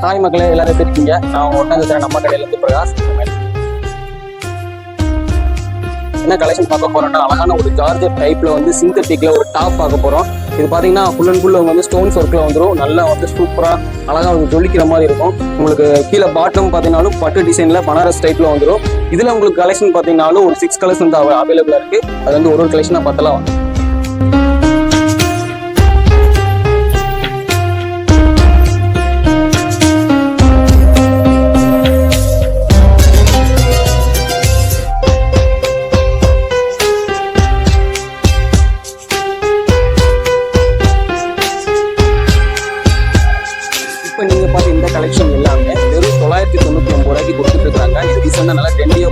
Hi மக்களே, எல்லாரும் எப்படி இருக்கீங்க? நான் ஒட்டாந்து நம்ம கடையில இருந்து பிரகாஷ். என்ன கலெக்ஷன் பார்க்க போறோம்னா, அழகான ஒரு ஜார்ஜெட் டைப்ல வந்து சிந்தட்டிக்ல ஒரு டாப் பார்க்க போறோம். இது பாத்தீங்கன்னா ஃபுல் அண்ட் ஃபுல் வந்து ஸ்டோன்ஸ் ஒர்க்ல வந்துடும். நல்லா வந்து சூப்பரா அழகா வந்து ஜொலிக்கிற மாதிரி இருக்கும். உங்களுக்கு கீழே பாட்டம் பாத்தீங்கன்னாலும் பட்டு டிசைன்ல பனாரஸ் டைப்ல வந்துடும். இதுல உங்களுக்கு கலெக்ஷன் பாத்தீங்கன்னாலும் ஒரு 6 கலர்ஸ் வந்து அவைலபிளா இருக்கு. அது வந்து ஒரு கலெக்ஷனா பார்த்தலாம். இப்போ நீங்க பார்த்து இந்த கலெக்ஷன் எல்லாமே வெறும் 999 ரூபாய்க்கு கொடுத்துட்டு இருக்காங்க. இது ரீசெண்டாக நல்லா ட்ரெண்டியாக